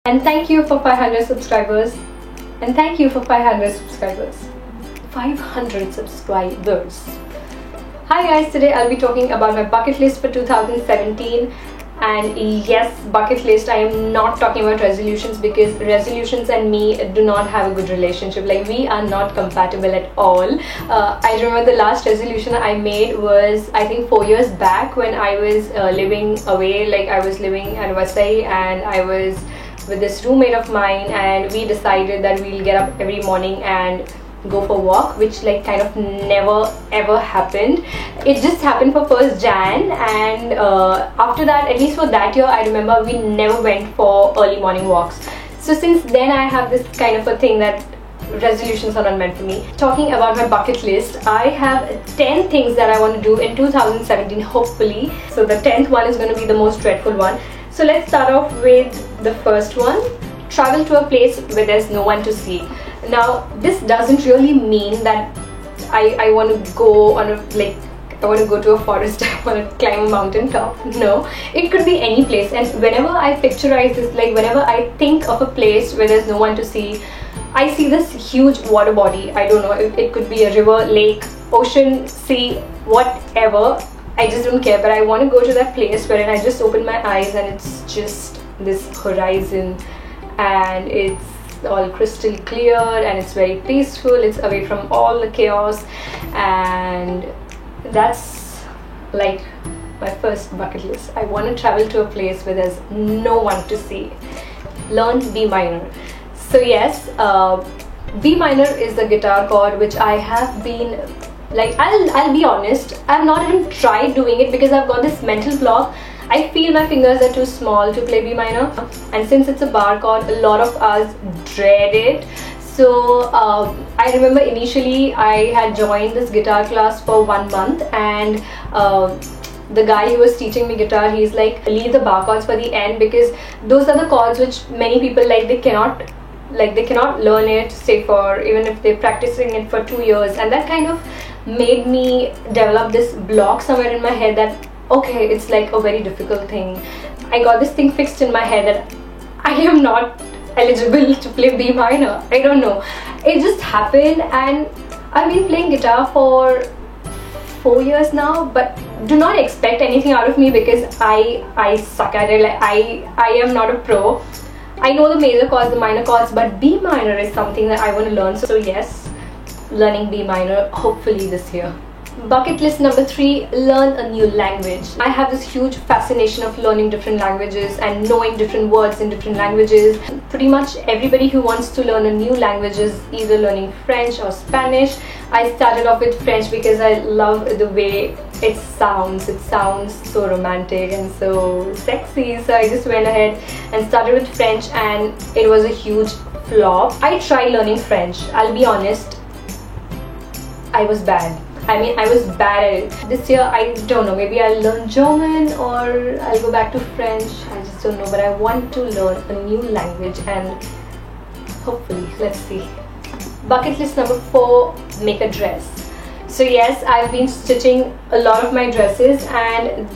And thank you for 500 subscribers. And thank you for 500 subscribers. 500 subscribers. Hi guys, today I'll be talking about my bucket list for 2017. And yes, bucket list, I am not talking about resolutions, because resolutions and me do not have a good relationship. Like, we are not compatible at all. I remember the last resolution I made was, I think, 4 years back, when I was living away. Like, I was living at Vasai and I was with this roommate of mine, and we decided that we'll get up every morning and go for a walk, which like kind of never ever happened. It just happened for 1st Jan, and after that, at least for that year, I remember we never went for early morning walks. So since then I have this kind of a thing that resolutions are not meant for me. Talking about my bucket list, I have 10 things that I want to do in 2017, hopefully. So the 10th one is going to be the most dreadful one. So let's start off with the first one. Travel to a place where there's no one to see. Now, this doesn't really mean that I want to go on a, like, I want to go to a forest, I want to climb a mountain top. No, it could be any place. And whenever I picturize this, like whenever I think of a place where there's no one to see, I see this huge water body. I don't know, it could be a river, lake, ocean, sea, whatever. I just don't care, but I want to go to that place wherein I just open my eyes and it's just this horizon, and it's all crystal clear and it's very peaceful. It's away from all the chaos, and that's like my first bucket list. I want to travel to a place where there's no one to see. Learn B minor. So yes, B minor is the guitar chord which I have been, like, I'll be honest, I've not even tried doing it because I've got this mental block. I feel my fingers are too small to play B minor, and since it's a bar chord, a lot of us dread it. So I remember initially I had joined this guitar class for 1 month, and the guy who was teaching me guitar, he's like, leave the bar chords for the end, because those are the chords which many people, like, they cannot learn it, say, for even if they're practicing it for 2 years. And that kind of made me develop this block somewhere in my head that, okay, it's like a very difficult thing. I got this thing fixed in my head that I am not eligible to play B minor. I don't know, it just happened, and I've been playing guitar for 4 years now, but do not expect anything out of me, because I suck at it. Like, I am not a pro. I know the major chords, the minor chords, but B minor is something that I want to learn. So yes, learning B minor hopefully this year. Bucket list number 3, learn a new language. I have this huge fascination of learning different languages and knowing different words in different languages. Pretty much everybody who wants to learn a new language is either learning French or Spanish. I started off with French because I love the way it sounds. It sounds so romantic and so sexy. So I just went ahead and started with French, and it was a huge flop. I tried learning French. I'll be honest, I was bad. I mean, I was bad at it. This year, I don't know, maybe I'll learn German or I'll go back to French. I just don't know, but I want to learn a new language, and hopefully, let's see. Bucket list number 4, make a dress. So yes, I've been stitching a lot of my dresses, and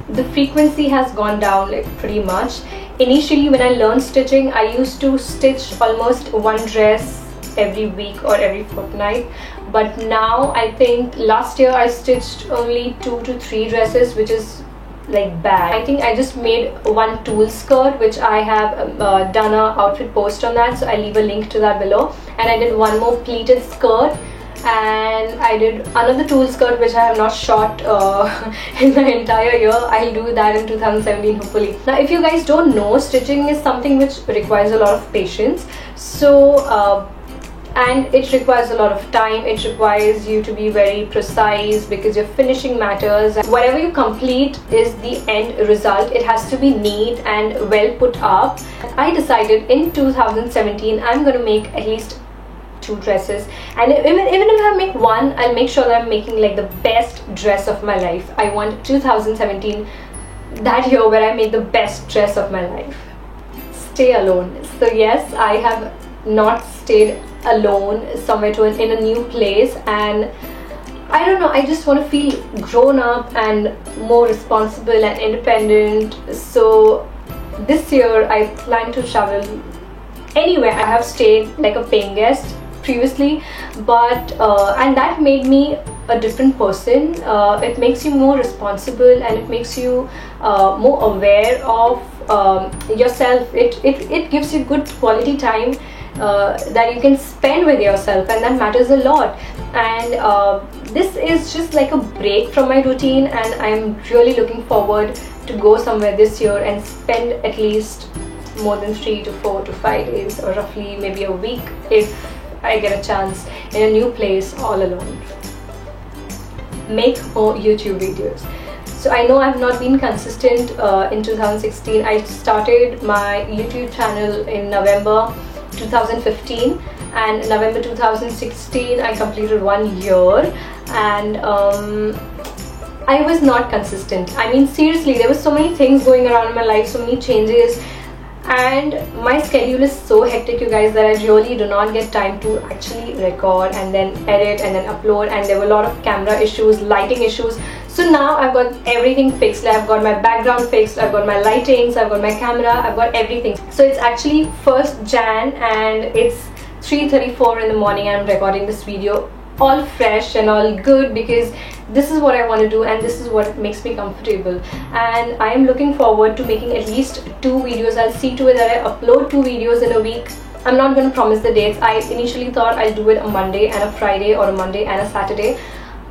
the frequency has gone down, like, pretty much. Initially, when I learned stitching, I used to stitch almost 1 dress every week or every fortnight, but now I think last year I stitched only 2 to 3 dresses, which is like bad. I think I just made 1 tulle skirt, which I have done a outfit post on that, so I'll leave a link to that below. And I did 1 more pleated skirt, and I did another tulle skirt which I have not shot in the entire year. I'll do that in 2017 hopefully. Now, if you guys don't know, stitching is something which requires a lot of patience. So and it requires a lot of time. It requires you to be very precise, because your finishing matters. Whatever you complete is the end result. It has to be neat and well put up. I decided in 2017 I'm going to make at least 2 dresses, and even if I make 1, I'll make sure that I'm making like the best dress of my life. I want 2017, that year where I make the best dress of my life. Stay alone. So yes, I have not stayed alone somewhere in a new place, and I don't know, I just want to feel grown up and more responsible and independent. So this year I plan to travel anywhere. I have stayed like a paying guest previously, but and that made me a different person. It makes you more responsible, and it makes you more aware of yourself. It gives you good quality time that you can spend with yourself, and that matters a lot. And this is just like a break from my routine, and I'm really looking forward to go somewhere this year and spend at least more than 3 to 4 to 5 days, or roughly maybe a week if I get a chance, in a new place all alone. Make more YouTube videos. So I know I've not been consistent in 2016. I started my YouTube channel in November 2015, and November 2016 I completed 1 year, and I was not consistent. I mean, seriously, there were so many things going around in my life, so many changes, and my schedule is so hectic, you guys, that I really do not get time to actually record and then edit and then upload. And there were a lot of camera issues, lighting issues. So now I've got everything fixed. I've got my background fixed, I've got my lightings, I've got my camera, I've got everything. So it's actually 1st Jan and it's 3:34 in the morning, and I'm recording this video all fresh and all good, because this is what I want to do and this is what makes me comfortable. And I am looking forward to making at least 2 videos. I'll see to it that I upload 2 videos in a week. I'm not going to promise the dates. I initially thought I'll do it a Monday and a Friday, or a Monday and a Saturday,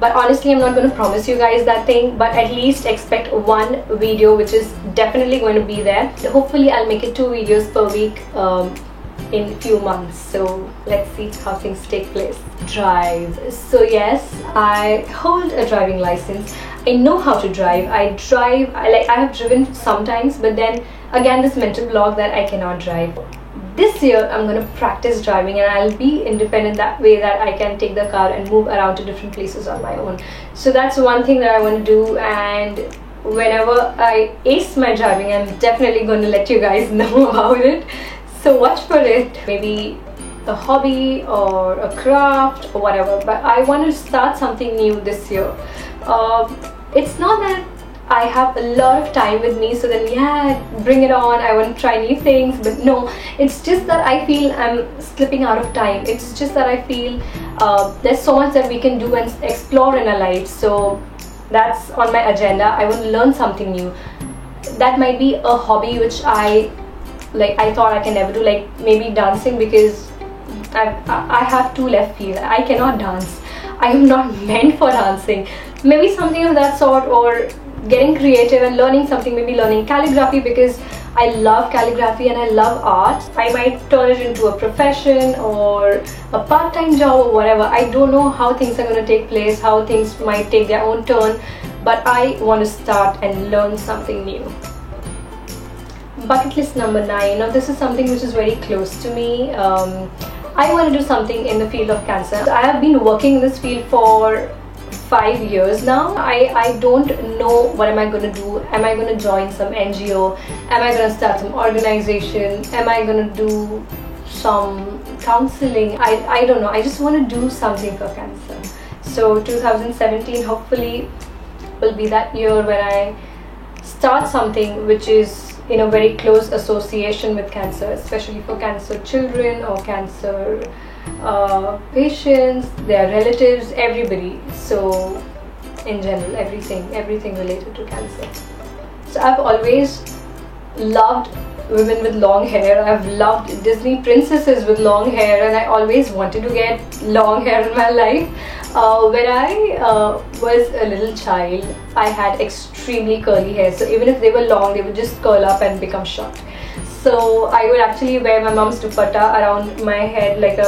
but honestly I'm not going to promise you guys that thing. But at least expect 1 video which is definitely going to be there. Hopefully I'll make it 2 videos per week in a few months. So let's see how things take place. Drive. So yes, I hold a driving license. I know how to drive. I have driven sometimes, but then again this mental block that I cannot drive. This year I'm going to practice driving, and I'll be independent that way, that I can take the car and move around to different places on my own. So that's one thing that I want to do, and whenever I ace my driving, I'm definitely going to let you guys know about it. So watch for it. Maybe a hobby or a craft or whatever, but I want to start something new this year. It's not that I have a lot of time with me, so then yeah, bring it on, I want to try new things. But no, it's just that I feel I'm slipping out of time. It's just that I feel there's so much that we can do and explore in our lives. So that's on my agenda. I want to learn something new. That might be a hobby which I thought I can never do, like maybe dancing, because I have 2 left feet. I cannot dance. I am not meant for dancing. Maybe something of that sort, or getting creative and learning something, maybe learning calligraphy, because I love calligraphy and I love art. I might turn it into a profession or a part-time job or whatever. I don't know how things are going to take place, how things might take their own turn, but I want to start and learn something new. Bucket list number 9. Now this is something which is very close to me. I want to do something in the field of cancer. I have been working in this field for 5 years now. I don't know what am I going to do. Am I going to join some NGO? Am I going to start some organization? Am I going to do some counseling? I don't know. I just want to do something for cancer. So 2017 hopefully will be that year when I start something which is in a very close association with cancer, especially for cancer children or cancer patients, their relatives, everybody. So in general, everything related to cancer. So I've always loved women with long hair. I've loved Disney princesses with long hair, and I always wanted to get long hair in my life. When I was a little child, I had extremely curly hair, so even if they were long, they would just curl up and become short. So I would actually wear my mom's dupatta around my head like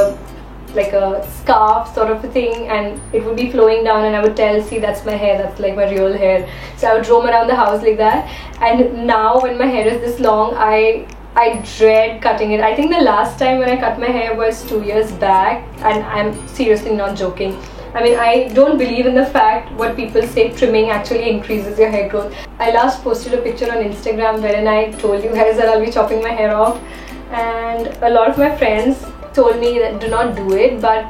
a scarf sort of a thing, and it would be flowing down, and I would tell, see, that's my hair, that's like my real hair. So I would roam around the house like that. And now when my hair is this long, I dread cutting it. I think the last time when I cut my hair was 2 years back, and I'm seriously not joking. I mean, I don't believe in the fact what people say trimming actually increases your hair growth. I last posted a picture on Instagram wherein I told you guys that I'll be chopping my hair off, and a lot of my friends told me that do not do it, but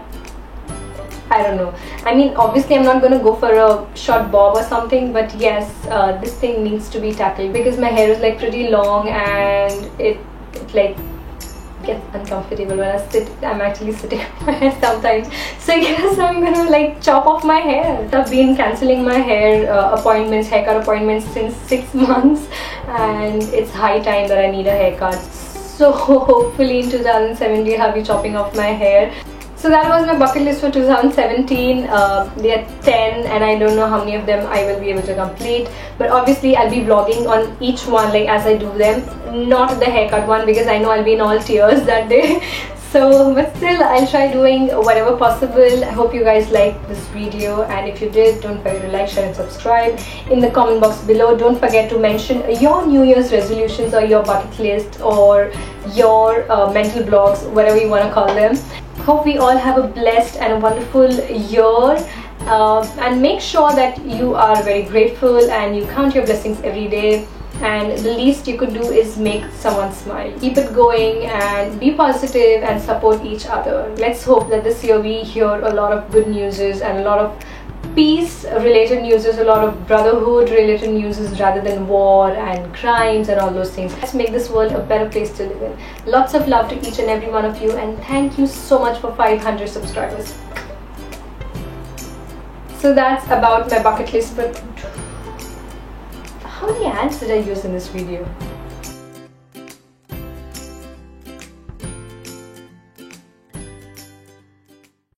I don't know. I mean, obviously I'm not gonna go for a short bob or something, but yes, this thing needs to be tackled because my hair is like pretty long and it like gets uncomfortable when I sit. I'm actually sitting on my hair sometimes, so yes, I'm gonna like chop off my hair. I've been cancelling my hair appointments, haircut appointments since 6 months, and it's high time that I need a haircut. So hopefully in 2017 I'll be chopping off my hair. So that was my bucket list for 2017. There are 10 and I don't know how many of them I will be able to complete, but obviously I'll be vlogging on each one like as I do them, not the haircut one because I know I'll be in all tears that day. So but still I'll try doing whatever possible. I hope you guys liked this video, and if you did, don't forget to like, share and subscribe. In the comment box below, don't forget to mention your New Year's resolutions or your bucket list or your mental blocks, whatever you want to call them. Hope we all have a blessed and a wonderful year, and make sure that you are very grateful and you count your blessings every day, and the least you could do is make someone smile. Keep it going and be positive and support each other. Let's hope that this year we hear a lot of good news and a lot of peace related news, a lot of brotherhood related news rather than war and crimes and all those things. Let's make this world a better place to live in. Lots of love to each and every one of you, and thank you so much for 500 subscribers. So that's about my bucket list, but how many ads did I use in this video?